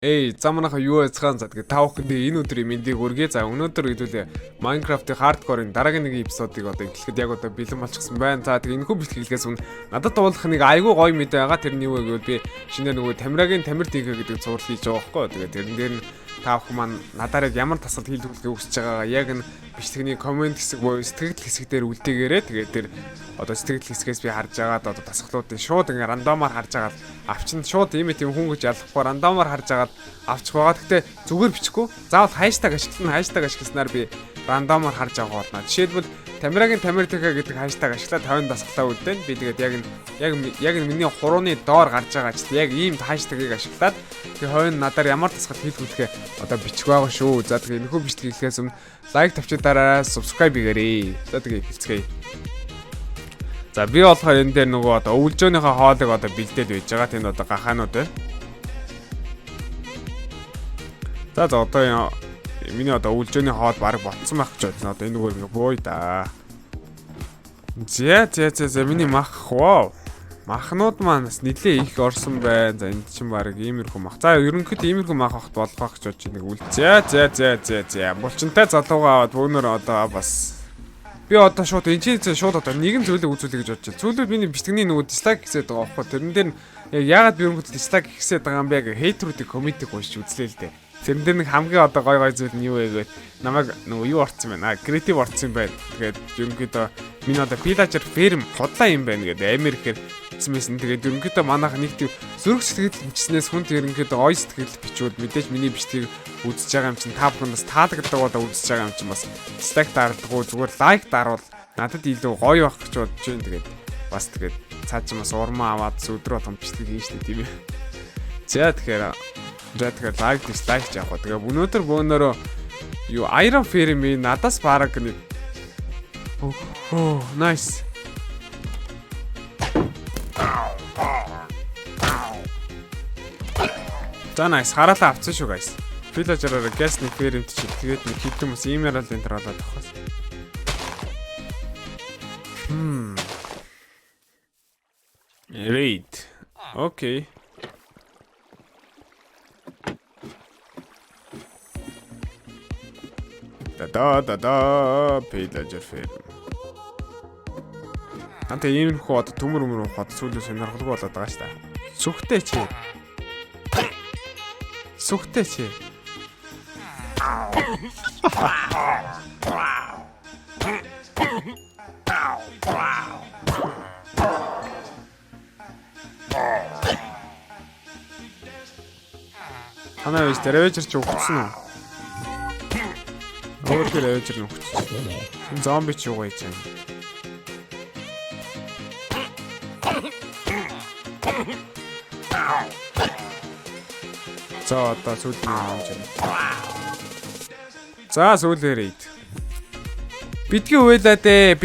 За манайха юу яцгаан за тэгээ та бүхэнд энэ өдрийн мэндийг хүргэе. За өнөөдөр хэдүүлээ Minecraft-ийн hardcore-ын дараагийн нэг эпизодыг одоо эхлэхэд яг одоо бэлэн болчихсон байна. За тэгээ энэхүү бэлтгэлээс өмнө надад дуулах нэг айгүй гоё мэдээ байгаа. Тэр нь юу вэ гэвэл би шинээр нөгөө Тамирагийн Тамир ТГ гэдэг зураг хийж байгаа байхгүй. Тэгээ тэрэн дээр нь та бүхэн маань надаар яг ямар тасалд хийлгүүлэхийг хүсэж байгаа яг нь бичлэгний комент хэсэг буюу сэтгэл хэсэг дээр үлдээгээрээ тэгээ тэр одоо сэтгэл хэсгээс би харж агаад одоо тасгалуудын шууд ингээ рандомаар харж агаад авчин шууд ийм хүн гэж ялахгүй рандомаар харж агаад авчих байгаа. Гэхдээ зүгээр бичихгүй. Заавал хайштаг ашигласнаар би рандомоор харж авах болно. Жишээлбэл Тамирагийн Тамир ТГ гэдэг хайштаг ашиглаад 50 дасгалаа үлдээн. Би тэгээд яг миний хурууны доор гарч байгаа ч яг ийм хайштагийг ашиглаад тэгээ хойно надаар ямар дасгал хийлгүүлэхээ одоо бичих байгаа шүү. За тэгээ энэхүү бичлэг хийхээс өмнө лайк тавьчаарай, subscribe хийгээрэй. За тэгээ хэлцгээе. За би болохоор энэ дээр нөгөө одоо өвлжөөнийхөө хоолыг одоо бэлдээд байж байгаа. Тэнд одоо гахаанууд байна. За одоо миний одоо өвлжөөний хоол баг ботсон байх гэж байна. Одоо энэ нөгөө ингээ бууй да. За миний мах вау. Махнууд маань бас нэлээ их орсон байна. За энэ чинь баг иймэрхүү мах. За ерөнхийдөө иймэрхүү мах авахт болох байх гэж бодож нэг үл. За. Булчинтай залуугаа аваад бөөнөр одоо бас би одоо шууд энэ чинь шууд одоо нэгэн зүйлийг үзүүлэх гэж бодож байна. Зүйлүүд миний бичлэгний нөгөө дислайк хийсэд байгаа байхгүй. Тэрэн дээр яг яагаад би ерөнхийдөө дислайк хийсэд байгаа юм бэ гэх хейтерүүдийн комментиг уншиж үзлээ л дээ. Тэрэн дээр нэг хамгийн одоо гой зүйл нь юу вэ гэвэл намайг нөгөө юу орцсон байна. Креатив орцсон байна. Тэгээд ерөнхийдөө миний одоо villager farm худлаа юм байна гэдэг Америкээр хэлсэн. Тэгээд ерөнхийдөө манайх нэг тийм зүрх сэтгэл хэмжснээс хүнд ерөнхийдөө ой сэтгэл бичвэл мэдээж миний бичлэгийг үзэж байгаа юм чинь та бүхэн бас таалагддаг удаа үзэж байгаа юм чинь бас дислайк дардаггүй зүгээр лайк дарвал надад илүү гоё байх гэж бодож байна. Тэгээд бас тэгээд цаашмаас урмаа аваад өдрөө том бичлэг хийн штэ тийм ээ. За тэгэхээр лайк дислайк яах вэ? Тэгээ өнөөдөр бөөнөрөө юу Iron Farm-ийн надаас бараг нэг nice. За nice хараалаа авцсан шүү guys. Villager-аар gas нэг farm чи тэгээд нэг хитэн хүмүүс emerald enter болоод авахаас. Raid. Okay. Villager farm. Анта иймэрхүү одоо төмөр хот сүүлээ сонирхолгүй болоод байгаа шүү дээ. Сүхтэй чи. Танаа биш Ravager ч өгсөн үү? Өөр Ravager нь өгсөн. Энэ зомби ч юу гэж байна? За одоо сүүлийн юм чинь. За сүүлээрээ. Битгий уйлаа дээ.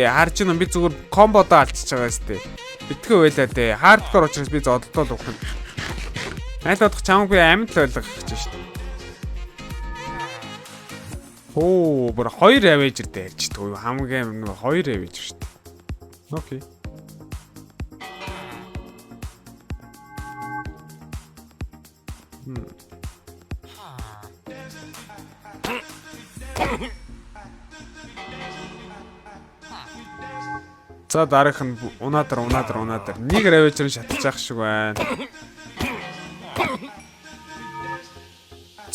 Харж байна би зүгээр комбодоо алдчихж байгаа сте. Битгий уйлаа дээ. Хардкор учраас би зодолтол өгөх юм. Найлуудах чамаг би амьд л ойлгох гэж шүү дээ. Бүр 2 Ravager дээр ч төө хамгийн нэг 2 Ravager шүү дээ. Окей. За дараах нь унаадар нэг Ravager нь шатчих ах шиг байна.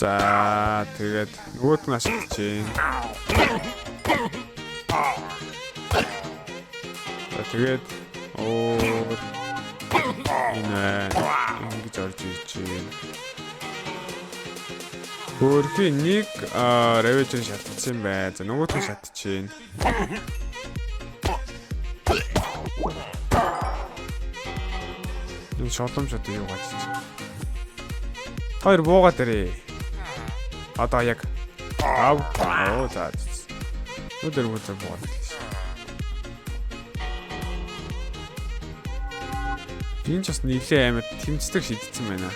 За тэгээд нөгөөт нь ашиглаж За тэгээд ингэж орж ирж байна. Хөрхи нэг Ravager шатчихсан бай. За нөгөөт нь шатчихээн. Энэ шоломж одоо юу гэж чинь. Хоёр буугаа дээрээ. Одоо яг за. Өдөр буугаад хэлсэн. Энэ ч бас нэлээ амар тэмцдэг шидсэн байна.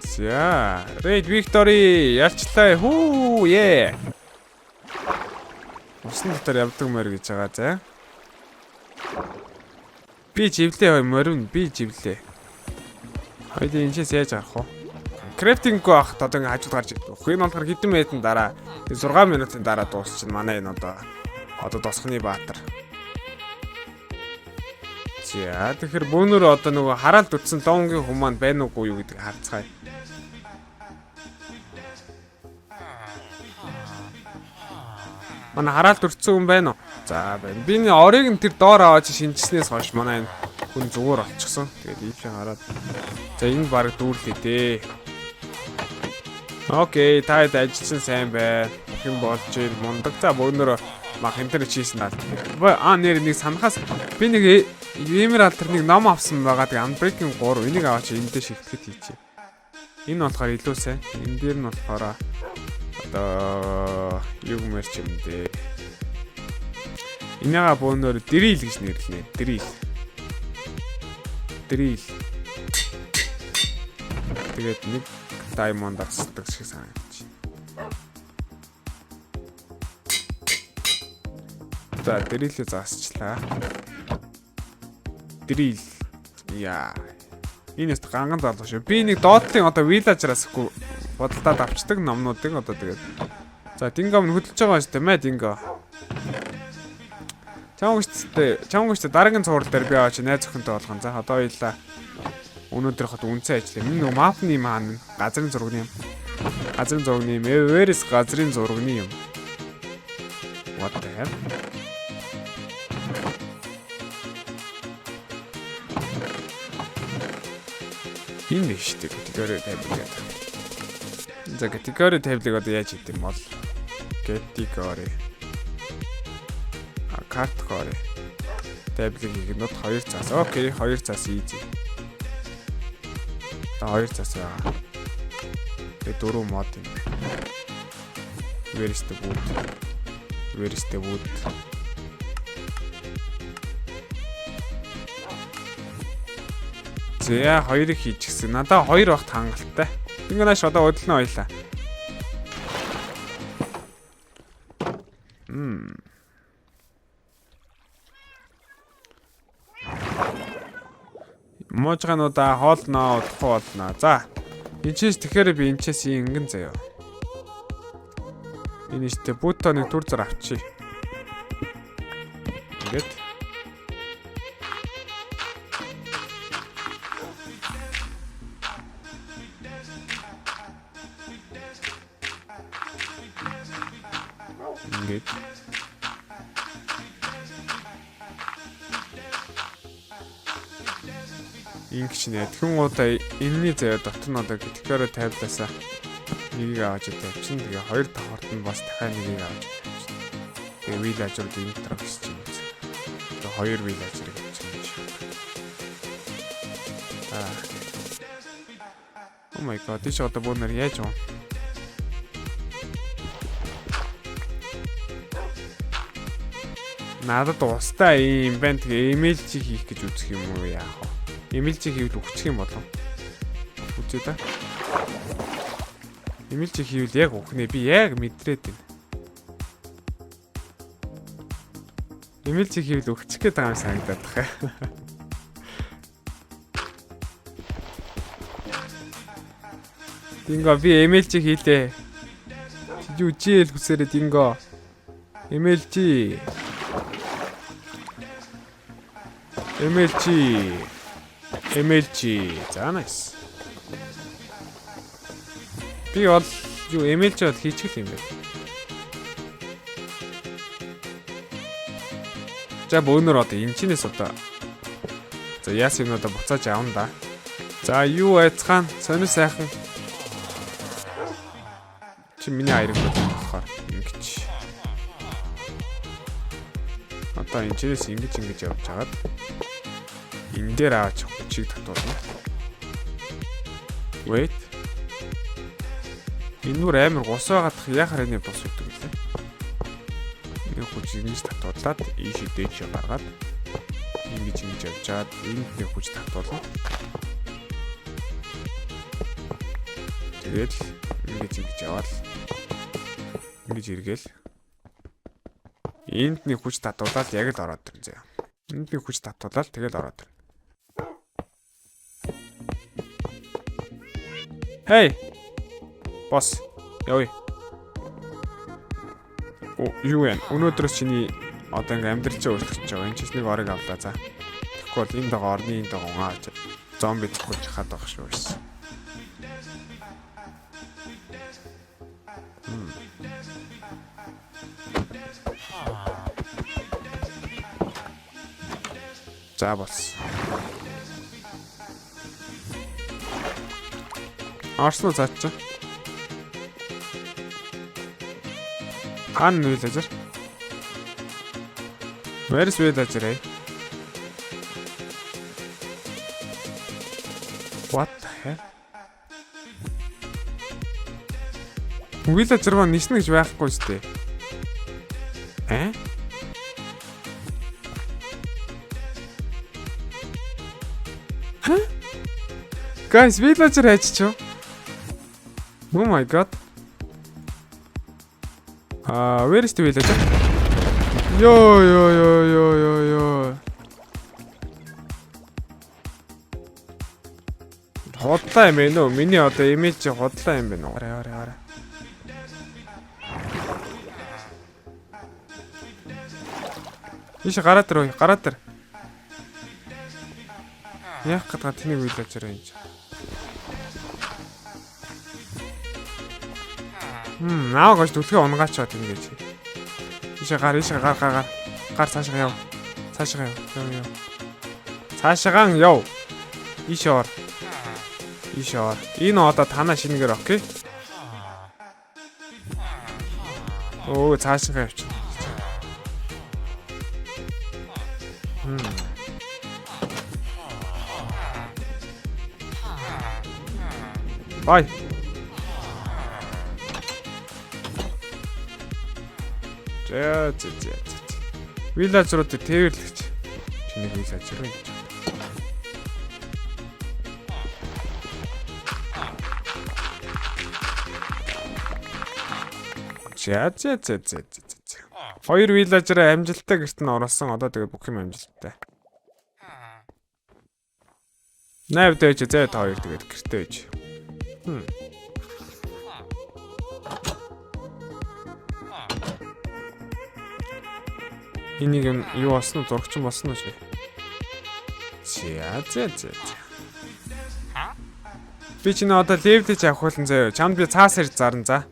За, Raid Victory ялчлаа. Усан дотор явдаг мөр гэж байгаа за. Би живлээ морин би живлээ. Хоёул энэчээс яаж гарах вэ? Крафтинггүй авах одоо ингээ хажууд гарч ирдэг. Энэ болохоор хэдэн минутын дараа 6 минутын дараа дуусчихна манай энэ одоо досхны баатар. За тэгэхээр бөөнөр одоо нөгөө хараалт үтсэн лонгийн хүмүүс маань байна уугүй юу гэдэг харцгаая. Манай хараалт өрцсөн хүн байна уу? За байна. Би энэ орыг нь тэр доор аваад шинжснээс хойш манай энэ хүн зүгээр олчихсон. Тэгээд ийшээ хараад. За энэ баг дүүрлээ дээ. Окей, та хэд ажилласан сайн байна. Хэн болж ийн мундаг. За бөөнөр мах интернет хийсэн даа. Нэр нэг санахаас би нэг Emerald тэр нэг ном авсан байгаа. Тэгээ Unbreaking 3 энийг аваач эндээ шигтгэхэд хийчихье. Энэ болохоор илүү сайн. Энэ дээр нь болохоор одоо юу мэрч юм дээ. Инээга бөөнөр Drill гэж нэрлэнэ. Drill. Тэгээд нэг diamond авсдаг шиг санагдчих. За Drill-ийг заасчлаа. Drill. Яа. Энэ өст ганган залуу шүү. Би нэг доотлын одоо villager-аас бодолдоод авчдаг номнуудыг одоо тэгээд. За Dingo минь хөдөлж байгаа шүү дээ мэ Dingo. Чамгүйчтэй дараагийн цуврал дээр би аваач найз охинтой болгон. За одоо хоёлаа өнөөдөр хот үнцэн ажиллая. Миний нөгөө map-ны маань газрын зургийн юм. Газрын зургийн юм. Everest газрын зургийн юм. What the hell? Энэ штеп category тавьдаг. За category тавьлыг одоо яаж хийх юм бол category category тавьлыг хийгнүүд 2 цаас. Окей, 2 цаас easy. Та 2 цаас байгаа. Тэгээ 4 мод юм. Where is the wood? За 2-ыг хийчихсэн. Надаа 2 багт хангалттай. Ингээ нааш одоо удална хоёлаа. Можгануудаа хоолноо удахгүй болно. За. Энчээс тэгэхээр би энчээс ингэн заяа. Энэ ихтэй бутоныг түр зар авчи. Ингээд. Ингээд. Ингэж нэ тэгэн удаа энэний заяа дотор нь одоо category тавьлаасаа нэгийг аваад тавьчихна. Тэгээ 2 давхарт нь бас дахиад нэгийг аваад тавьчихна. Тэгээ villager-д intro гэж юм. Тэгээ 2 villager гэж юм. Oh my god, тийш одоо бөөнөр яаж юм? Надад устаа юм байна. Тэгээ email чи хийх гэж үзэх юм уу яах вэ? Email чи хийвэл өгчих юм болов. Үзээ та. Email чи хийвэл яг өгнө. Би яг мэдрээд байна. Email чи хийвэл өгчих гээд байгаа юм санагдаад байна. Dingo би email чи хийлээ. Чи үжээл хүсээрээ Dingo. Email чи. За nice. Би бол юу email чи бол хийчих юм байна. За бөөнөр одоо энэ чинээс одоо. За яас юм одоо буцааж авна да. За юу айцхан сонир сайхан. Чи миний хайрыг болохоор ингэж. Одоо энэ чинээс ингэж явж хагаад. Энэ дээр аваач хүчийг татуулна. Wait. Энэ нүр амар гус байгаадах яхаар энэ бос өгдөг лээ. Энэ хүчийг ингэж татуулаад ийшээ дээш гаргаад ингэж явжгаад энд нэг хүч татуулна. Тэгээд ингэж яваад ингэж эргээл энд нэг хүч татуулаад яг л ороод ирнэ заяа. Энд би хүч татуулаад тэгэл ороод ирнэ. Хей. Босс. Явъя. Юу вэ? Өнөөдрөөс чиний одоо ингээм амьдралчаа өөрчлөж байгаа. Энэ ч нэг орыг авлаа за. Тэгэхгүй бол энэ дагаа орны энэ дагаа гаач. Зомби зөхөж хаад байх шүү байсан. За болсон. Арснаа заачаа. Хан villager. Where is villager? What the hell? Villager маань ниснэ гэж байхгүй шүү дээ. Guys, villager хайчих. Oh my god. Where is the villager? Yo. Хотлаа юм бэ нөө? Миний одоо имиж хотлаа юм бэ нөө? Арай. Иш гараад ир. Яах гэдэг тэнийг villager юм чи. Наа гож түлхээ унгаачаа тэнгэж. Ишээ гар. Гар цаашаа яв. Яв. Цаашаа яв. Ишээ. Энэ одоо танаа шинээр окей. Оо цаашаа явчих. Бай. За. Villager-ууд тээвэрлэгч. Чиний villager юм. За. Хоёр villager амжилттай гэрт нь орсон. Одоо тэгээ бүх юм амжилттай. 8 дэж зэ та хоёр тэгээд гэртээ байж. Энийг юу болсон уу? Зурагч болсон уу шээ? За. Би чинь одоо левлэж авахулан заяа. Чамд би цаас ирж зарна за.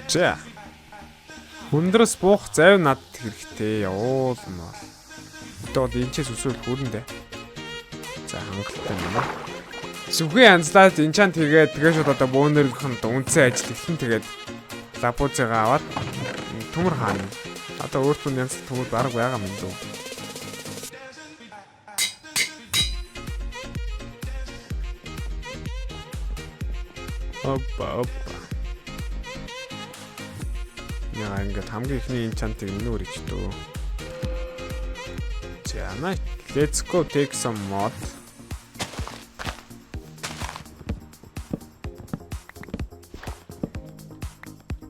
За. Хүндрээс буух зайв надад хэрэгтэй. Явуул нь бол. Тэгээд энэчээс үсвэл хүрнэ. За хангалттай юм аа. Сүхий анзлаад энчант тэгээд шууд одоо бөөнөрийнх нь үнцэн ажил эхлэн тэгээд лапуцгаа аваад төмөр хаана. Одоо өөртөө нэмс төмөр бараг байгаа юм дөө. Опа. Яа ингээд хамгийн ихний энчантыг нүүр ичдөө. За let's go take some mod.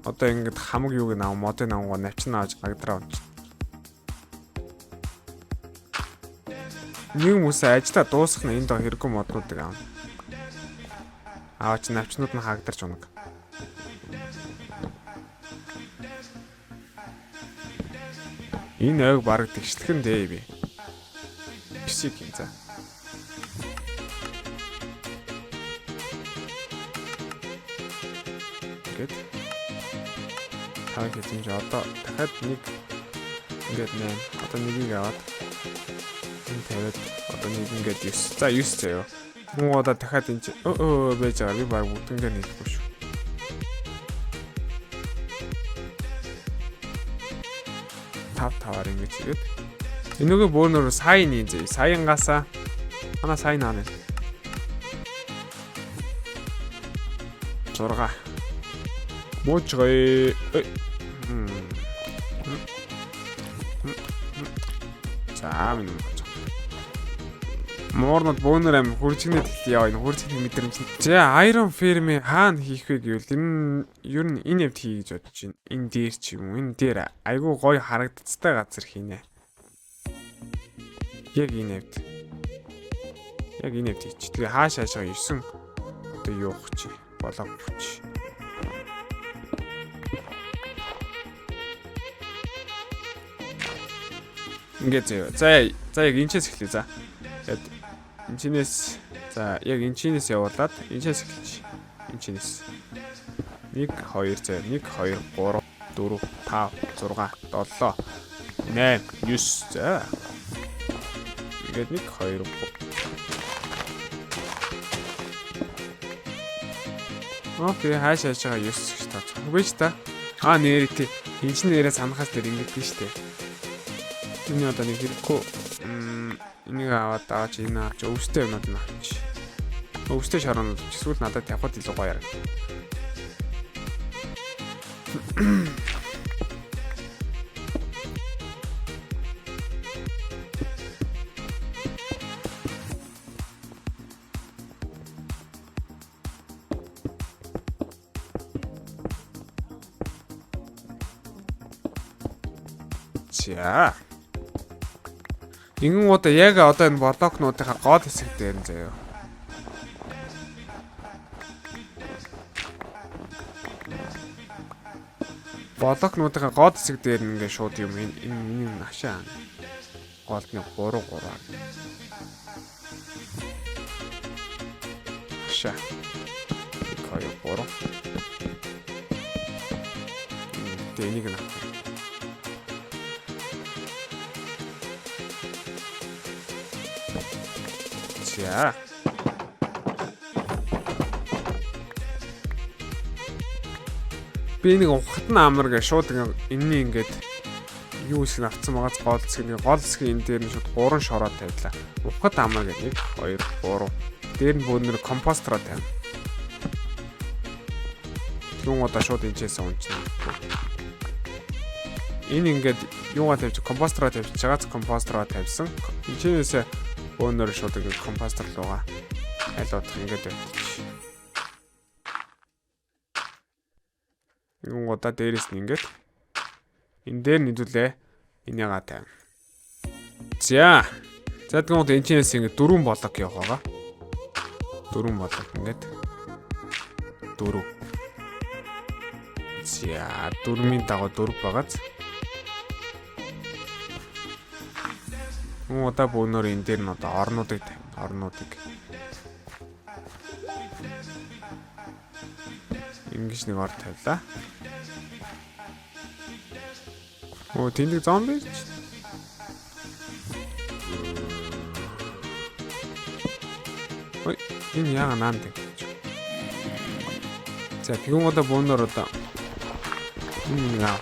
Одоо ингээд хамаг юуг нав модын авгаа навчнаа авч гагдраа авч. Нэг хүмүүс ажилла дуусах нь энд хэрэггүй моднуудыг аав. Аваач навчнууд нь хаагдарч унаг. Энэ ойг бараг тэгшлэхэн дээ би. Писик юм за. Гэт. Таг хэмжээ одоо дахиад нэг ингээд 8. Одоо нэгийг аваад энэ тавиад одоо нэг ингээд 9. За 9 заяа. Муу одоо дахиад энэ байж байгаа би баг бүгднгээ нийлэхгүй шүү. Таваар ингэж игээд энэгээ бөөнөр сайн юм зэ. Саянгасаа ана сайн аа. 6. Муучгой. За минь. Муурнууд бөөнөр амир хурцгнэд яа энэ хурцгны мэдрэмж. За Iron Firm хаана хийх вэ гэвэл ер нь энэ хэвд хий гэж бодож байна. Энэ дээр ч юм уу. Энэ дээр айгүй гоё харагдцтай газар хийнэ. Яг энэ хэвд. Яг энэ хэвд хийчих. Тэгээ хаашаашаа 9 одоо юу хч болоо хүч. Ингээд за яг энэчээс эхлэе за. Тэгээд энэчнээс за яг энэчнээс явуулаад энэчээс эхэлж. Энэчнээс 1 2 за 1 2 3 4 5 6 7 8 9 за. Ингээд 1 2 Окей, хаашаашаа 9 гэж тооцох. Үгүй ч та. Нэр тий. Энд чинь нэрээ санахаас тэр ингэдэг шүү дээ. Энэ одоо нэг хэрэггүй энийг аваад энэ авч өвстэй юмнууд нь авч. Өвстэй шороонууд эсвэл надад явхад илүү гоё яраг. За. Ингэн удаа яг одоо энэ блокнуудынхаа гол хэсэг дээр нь заяа. Блокнуудынхаа гол хэсэг дээр нь ингээ шууд юм энэ хашаа. Голдны 3 хашаа. 2 3. Энийг нэ. За. Би нэг ухтан амар гэ шууд энэний ингээд юу хэсэг авцсан байгаа гол хэсэг энэ дээр нь шууд 3 шороо тавилаа. Ухад амар гэ 1 2 3. Дээр нь бөөнөр компостроо тавина. Юун удаа шууд энэчээс унчна. Энэ ингээд юугаа тавьчих компостроо тавьчих чагац компостроо тавьсан. Энэчнээс бөөнөр шууд ингээд компостер руугаа айлуудах ингээд тавьчих. Юун удаа дээрээс нь ингээд энэ дээр нийлүүлээ энийгаа тавина. За. За тэгвэл энэчнээс ингээд 4 блок явах байгаа. 4 блок ингээд 4. За 4-ийн дагуу 4 байгааз. Удаа бөөнөр энэ дээр нь одоо орнуудыг тавина. Орнуудыг. Ингэж нэг ор тавилаа. Тэндэг зомби ч. Ой, энэ яага наанд гэж. За тэгвэл одоо бөөнөр одоо энэ яа.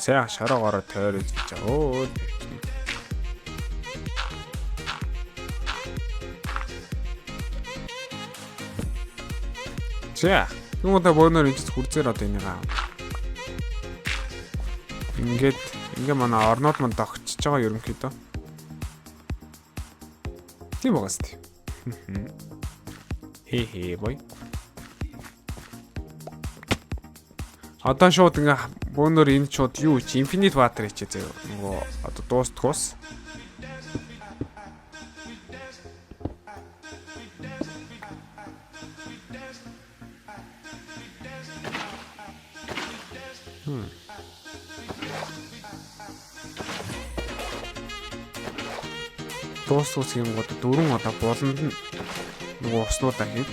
Сайн шороогоор тойрож гэж. За, юм удаа бөөнөр энэ хурцээр одоо энийг аа. Ингээд манай орнууд манд огчж байгаа ерөнхийдөө. Тийм байгаас тий. Хээ бой. Одоо шууд ингээ бөөнөр энэ шууд юу чи Infinite Water хийчихээ заяа. Нөгөө одоо дуустгуус. Дуустгуус юм гоо 4 одоо болонд нь нөгөө уснуудаа хийн.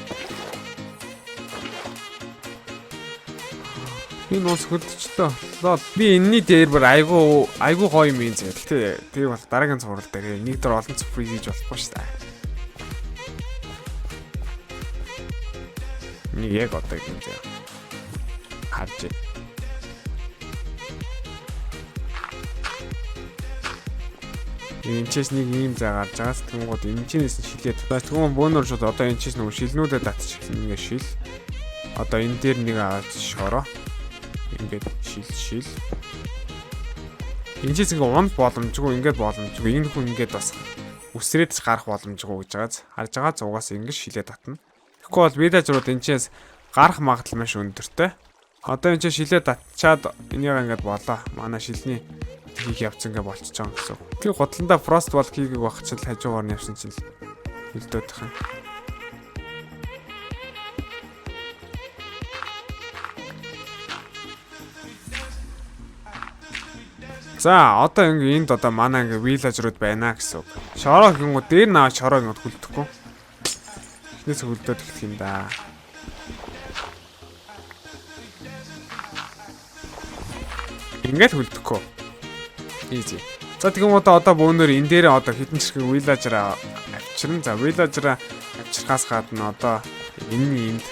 Энэ ус хөлдчлөө. Би энэний дээр бүр айгу гоё юм зэ. Гэтэ тэр бол дараагийн цуврал дээр нэг дор олон цуврал хийж болохгүй шүү дээ. Нэг яг одоо юм зэ. Харж. Энэчээс нэг юм заа гарч байгаас тэнгууд энэчнээс шилээд. Тэгвэл бөөнөр шууд одоо энэчээс нөгөө шилнүүдэд татчих. Ингээ шил. Одоо энэ дээр нэг аваад шороо. Ингээд шил. Эндээс ингээ унд боломжгүй ингээд боломжгүй энэ хүн ингээд бас үсрээд гарах боломжгүй гэж байгааз харж байгаа зугаас ингэж шилээ татна. Тэгэхгүй бол виллажрууд энэчээс гарах магадлал маш өндөртэй. Одоо энэ чинь шилээ татчаад энийг ингээд болоо. Манай шилний тийг явц ингээ болчихж байгаа гэсэн. Тэр готлонда фрост бол кигийг багчил хажуугаар нь явсан чинь хилдөөд тах юм. За одоо ингээ энд одоо манай ингээ виллажрууд байна гэсэн үг. Шороо гингүү дээр наваа шороо гингүүд хүлдэхгүй. Эхнээс хүлдөөд эхлэх юм да. Ингээд хүлдэхгүй. Easy. За тэгм одоо бөөнөр энэ дээр одоо хитэн чирхэг виллажраа авчирна. За виллажраа авчирхаас гадна одоо энд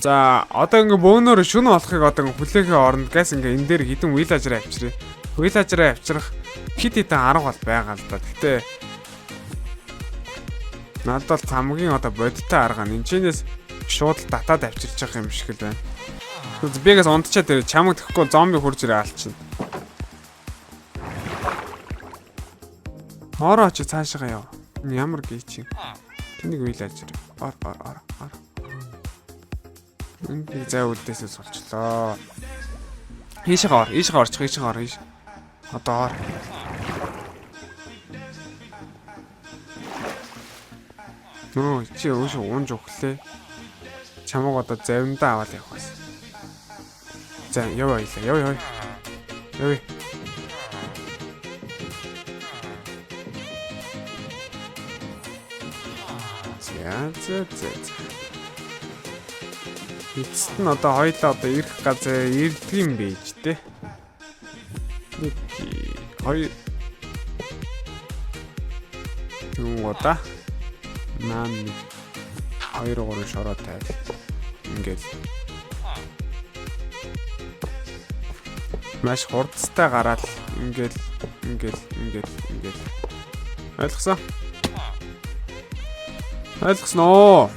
за одоо ингээ бөөнөр шүн болохыг одоо хүлээхээ оронд газ ингээ энэ дээр хитэн виллажраа авчирээ. Виллажраа авчрах хит хитэн арга бол байгаа л да. Гэтэ надад бол хамгийн одоо бодиттой арга нь энэчнээс шууд татаад авчирч байгаа юм шиг л байна. Бигээс унтчаад ирээ чамаг тэхгүй зомби хурж ирээ алчихна. Ороо чи цаашаа яа. Ямар гээч юм. Тэнийг виллажр. Ор. Энд зай үлдээсээ сулчлаа. Ийшээ орчих. Одоо ор. Нөө чи өөшөө унж өглөө. Чамаг одоо завиндаа аваад явах байсан. За яваа. За. Эцэст нь одоо хоёлаа одоо ирэх газар ирдэг юм байж тээ. 1 2 Юугаа наа 2 3 шороо тавь. Ингээд маш хурдтай гараад ингээд ойлгосон оо.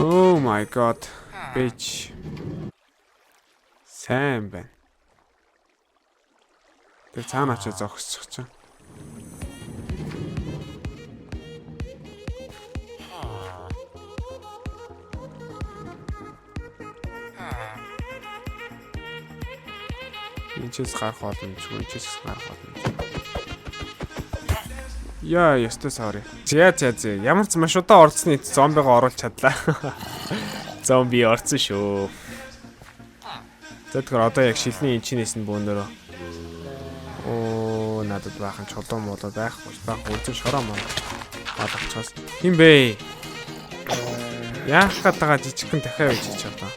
Oh my god. Bitch. Сайн байна. Тэр цаана очиж зогсчих чинь. Энэчээс гарах боломжгүй. Яа, ёстой sorry. За. Ямар ч маш удаан орцсны зомбигаа оруулж чадлаа. Зомби орцсон шүү. За тэгэхээр одоо яг шилний энчнээс нь бөөнөрөө. Оо, надад баахан чулуун муулаа байхгүй. Баах үзэн шороо маа. Балахчаас. Хин бэ? Яах гатагаа жижигхэн дахиад үжиж чадаа.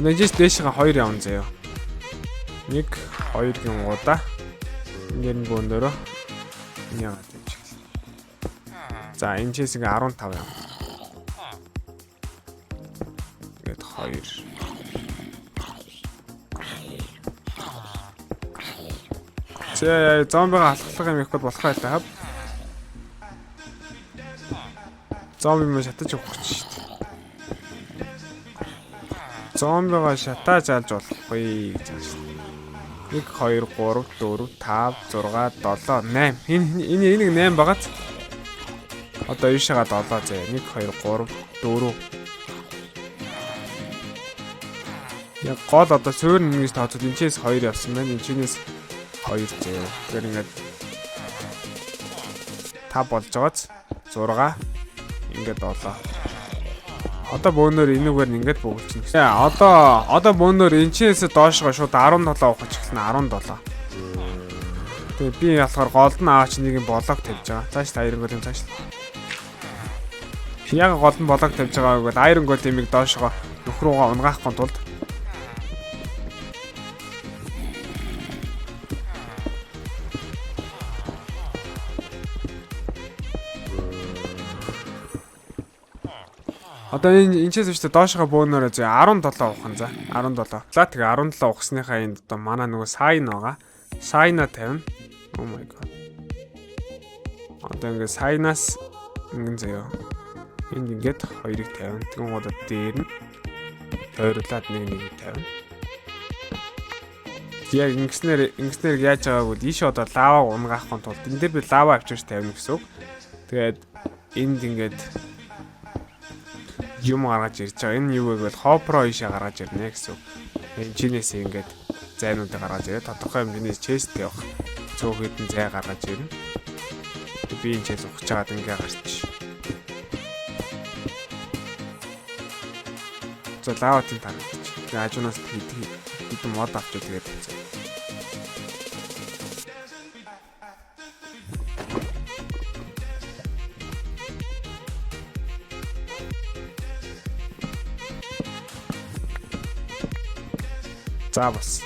Нэжээс дээшгээ 2 явна заяа. 1 2 гингуудаа. Ингээд бөөнөрөө. Яагаад юм чи. За энэ чээс ингээ 15 явна. Ингээд 2. За зомбигаа алхах юм их бол болох байлаа. Зомби мөн шатаж өгөх гэж. Зомбигаа шатааж алж болохгүй гэж байна. 1 2 3 4 5 6 7 8. Энийг 8 багац. Одоо ийшээгаа 7 заяа. 1 2 3 4. Яг гол одоо суурь нэгж тооцоод энэчээс 2 явсан байна. Энэчнээс 2 заяа. Тэгэхээр ингээд 5 болж байгааз 6 ингээд 7. Одоо бөөнөр энэгээр ингээд бөглөчнө. Одоо бөөнөр энэчээс доошгоо шууд 17 ухаж эхэлнэ 17. Тэгээ би болохоор гол нь аваач нэг юм блок тавьж байгаа. Цааш та айрангол юм цааш. Яг гол нь блок тавьж байгаа гэвэл айрангол юмыг доошгоо нөхрүүгээ унгаахгүй тулд Одоо энэчээс биш доошоо бөөнөрөө зөө 17 ухаан за 17. За тэгээ 17 ухсныхаа энд одоо манай нөгөө сайн байгаа. Сайна 50. Oh my god. Одоо ингээ сайнаас ингэн заяа. Энд ингээд 2-ыг 50. Тэгвэл одоо дээр нь тойрлаад нэг 50. Яг ингэснээр яаж байгааг бол ийш одоо лава унгаахын тулд энэ дээр би лава авчирч тавина гэсэн үг. Тэгээд энд ингээд юм гаргаж ирж байгаа. Энэ юу вэ гэвэл хопро ийшээ гаргаж ирнэ гэсэн үг. Энжинээс ингээд зайнуудыг гаргаж ирээд тодорхой хэмжээний чест явах цөөхөд нь зай гаргаж ирнэ. Би энэ чест ухаж чагаад ингээ гарч. За лаватын тарагдчих. Тэгээ ажуунаас хэдэн мод авч тэгээд хэвчээ. За бас.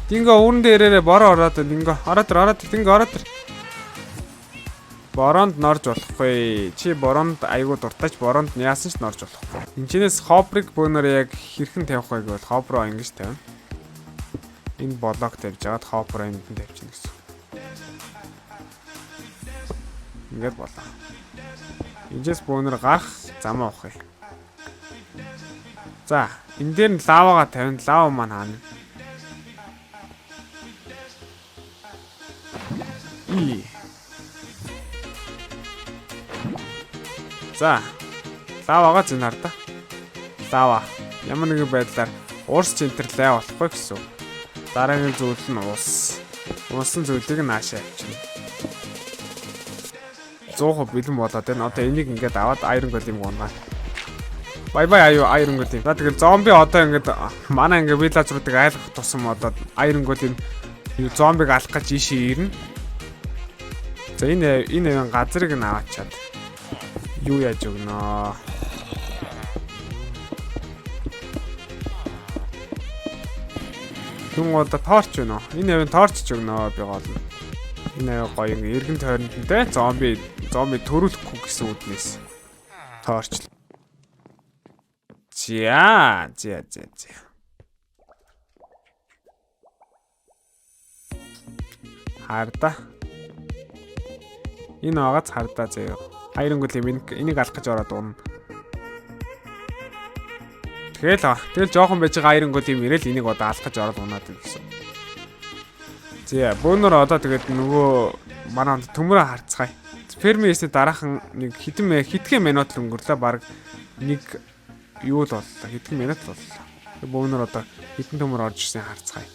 Динго өрн дээрээ бороо ороод динго ороод динго ороод. Боронд норж болохгүй. Чи боронд айгуу дуртаач боронд яасан ч норж болохгүй. Энчнээс хопрыг бөөнөр яг хэрхэн тавих вэ гэвэл хопро ингэж тавина. Энэ блок тавьж агаад хопро энд нь тавьчихна гэсэн. Ингээд болоо. Энэс бөөнөр гарах зам авах юм. За, энэ дээр нь лавага тавина. Лава маань хаана? За. Лавага зинаар да. Лава. Ямар нэгэн байдлаар уурс центрлээ болохгүй гэсэн. Дараагийн зүйл нь уус. Уусан зүйлийг наашаа авчирна. 100% бэлэн болоод байна. Одоо энийг ингээд аваад Iron Golem гонгаа. Бай Iron Golem. За тэгэл зомби одоо ингээд манай ингээд виллажруудыг айлгах тусам одоо Iron Golem зомбиг алах гэж ийшээ ирнэ. За энэ газрыг нь аваачаад юу яаж өгнө? Түн одоо торч байна уу? Энэ хэвэн торч ч өгнө би гол. Энэ гоё эргэн тойрондтой зомби төрүүлэхгүй гэсэн үднээс торч. За. Харда. Энэ агац хардаа заяа. Iron Golem энийг алах гэж ороод уна. Тэгэл жоохон байж байгаа Iron Golem ирэл энийг одоо алах гэж ороод унаад гэсэн. За, бөөнөр одоо тэгээд нөгөө манай төмөрөө харцгаая. Фермээс дараахан нэг хитгэн минут л өнгөрлөө баг нэг юу л боллоо. Хитгэн минут л боллоо. Бөөнөр одоо хитэн төмөр орж ирсэн харцгаая.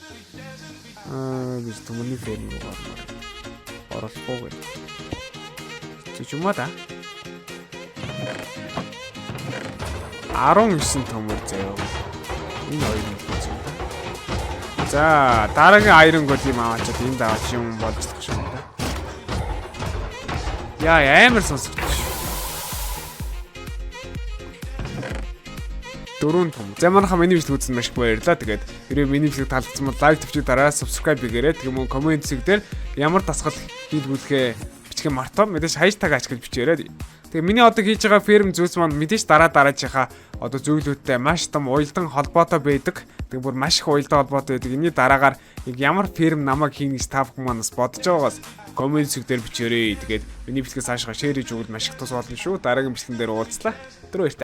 Бид төмөрний ферм рүү оруулахгүй гэх. Чумаа да. 19 төмөр заяа. Энэ хоёр нь гэсэн. За, дараагийн Iron Golem аваачаад энд аваач юм болж болох шүү дээ. Яа, амар сонсогдож. 4 том. За манайхаа миний бичлэг үзсэн маш их баярлалаа. Тэгээд хэрвээ миний бичлэг таалагдсан бол лайк төвчийг дараа subscribe хийгээрэй. Тэгмээ комент хэсэг дээр ямар дасгал хийлгүүлэхээ бичгээ мартаа мэдээж хаштаг ачиж бичээрэй. Тэгээ миний одоо хийж байгаа ферм зүйлс маань мэдээж дараачихаа одоо зөвлөлттэй маш том уялдан холбоотой байдаг. Тэгээ бүр маш их уялдан холбоотой байдаг. Энийний дараагаар ямар ферм намайг хийнэ гэж та бүхэн манаас бодож байгаагаас комент хэсэг дээр бичээрэй. Тэгээд миний бичлэгээс хаашаа шеэр хийж өгвөл маш их тус болно шүү. Дараагийн бичлэгэн дээр уулзлаа. Түр баярлалаа.